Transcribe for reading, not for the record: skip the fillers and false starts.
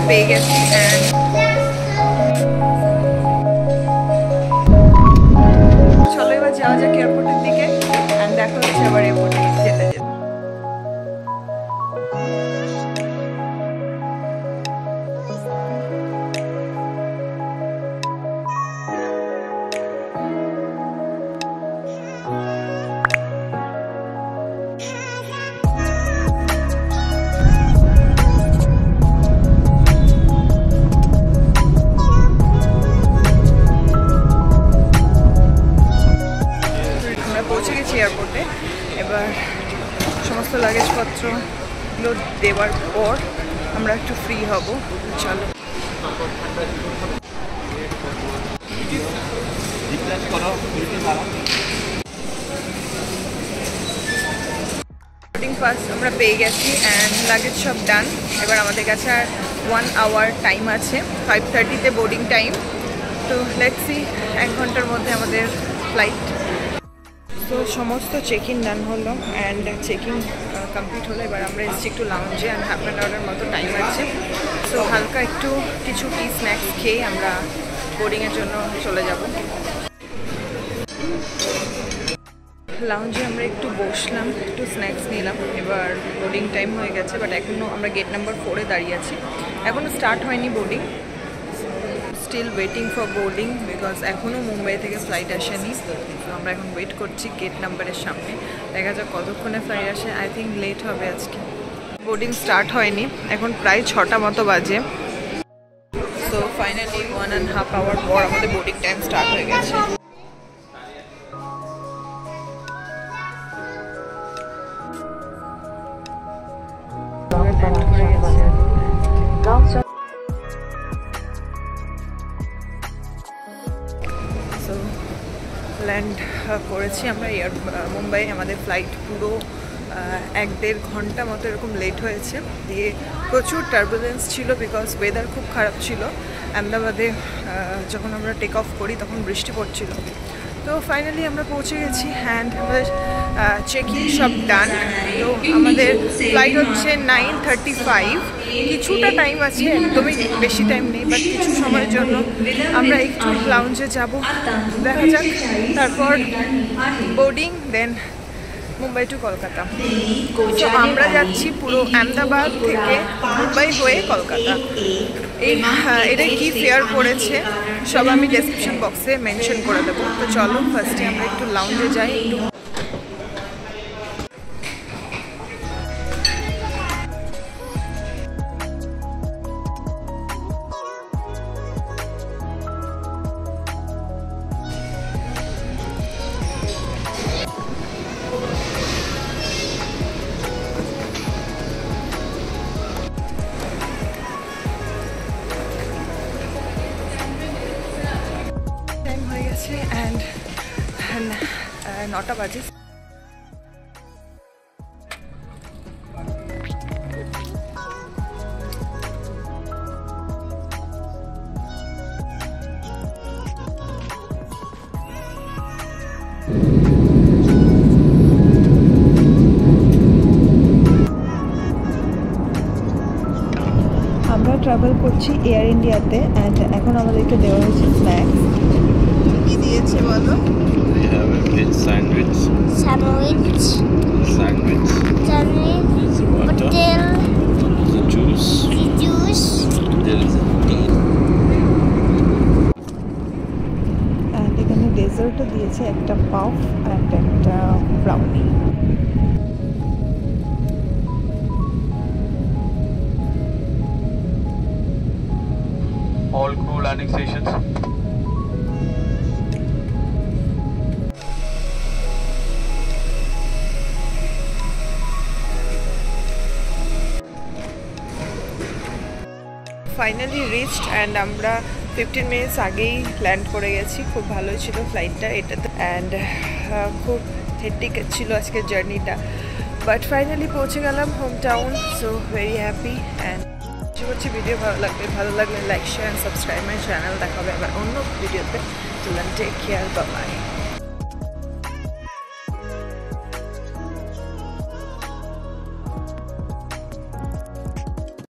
পেয়ে গেছি। চলো এবার যাওয়া যাক এয়ারপোর্টের দিকে, অ্যান্ড দেখা হচ্ছে আবার এয়ারপোর্টে যেতে যেতে। পৌঁছে গেছি এয়ারপোর্টে। এবার সমস্ত লাগেজপত্রগুলো দেওয়ার পর আমরা একটু ফ্রি হব। চলো বোর্ডিং পাস আমরা পেয়ে গেছি অ্যান্ড লাগেজ সব ডান। এবার আমাদের কাছে আর 1 আওয়ার টাইম আছে, 5:30-তে বোর্ডিং টাইম। তো লেটস সি 1 ঘন্টার মধ্যে আমাদের ফ্লাইট। তো সমস্ত চেক ইন ডান হলো অ্যান্ড চেকিং কমপ্লিট হলো। এবার আমরা এসেছি একটু লাউঞ্জে অ্যান্ড হাফ অ্যান আওয়ারের মতো টাইম আছে। সো হালকা একটু কিছু টি স্ন্যাক্স খেয়ে আমরা বোর্ডিংয়ের জন্য চলে যাব। লাউঞ্জে আমরা একটু বসলাম, একটু স্ন্যাক্স নিলাম। এবার বোর্ডিং টাইম হয়ে গেছে, বাট এখনও আমরা গেট নাম্বার 4-এ দাঁড়িয়ে আছি। এখনও স্টার্ট হয়নি boarding, still waiting for boarding because এখনও মুম্বাই থেকে ফ্লাইট আসেনি। তো আমরা এখন ওয়েট করছি গেট নাম্বারের সামনে, দেখা যাক কতক্ষণে ফ্লাইট আসে। আই থিঙ্ক লেট হবে আজকে। বোর্ডিং স্টার্ট হয়নি, এখন প্রায় 6টা মতো বাজে। সো ফাইনালি 1.5 আওয়ার পর আমাদের বোর্ডিং টাইম স্টার্ট হয়ে গেছে। ল্যান্ড করেছি আমরা মুম্বাই। আমাদের ফ্লাইট পুরো 1-1.5 ঘন্টা মতো এরকম লেট হয়েছে, দিয়ে প্রচুর টার্বুলেন্স ছিল বিকজ ওয়েদার খুব খারাপ ছিল। আহমেদাবাদে যখন আমরা টেক অফ করি তখন বৃষ্টি পড়ছিল। তো ফাইনালি আমরা পৌঁছে গেছি অ্যান্ড আমাদের চেকিং সব ডান। তো আমাদের ফ্লাইট হচ্ছে 9:35। কিছুটা টাইম আছে, একদমই বেশি টাইম নেই, বাট কিছু সময়ের জন্য আমরা একটু লাউঞ্জে যাব, দেখা যাক। তারপর বোর্ডিং, দেন মুম্বাই টু কলকাতা। তো আমরা যাচ্ছি পুরো আহমেদাবাদ থেকে মুম্বাই হয়ে কলকাতা। এটা কি ফেয়ার পড়েছে সব আমি ডেসক্রিপশন বক্সে মেনশন করে দেবো। তো চলো ফার্স্টে আমরা একটু লাউঞ্জে যাই। অ্যান্ড 9টা বাজে। আমরা ট্রাভেল করছি এয়ার ইন্ডিয়াতে অ্যান্ড এখন আমাদেরকে দেওয়া হয়েছে স্ন্যাক্স। কি দিয়েছে বলো? We have a veg sandwich. Sandwich. Sandwich. Sandwich. There's water. Hotel. There's a juice. Juice. There is a tea. And এখানে ডেজার্টও দিয়েছে, একটা পাফ অ্যান্ড একটা brownie. All crew landing stations. Finally reached and আমরা 15 minutes আগেই land করে গেছি। খুব ভালোই ছিল ফ্লাইটটা এটাতে, অ্যান্ড খুব হেক্টিক ছিল আজকের জার্নিটা, বাট ফাইনালি পৌঁছে গেলাম home town. So very happy and করছি ভিডিও ভালো লাগলে like share and subscribe my channel. দেখা হবে আবার অন্য ভিডিওতে। Take care, bye by.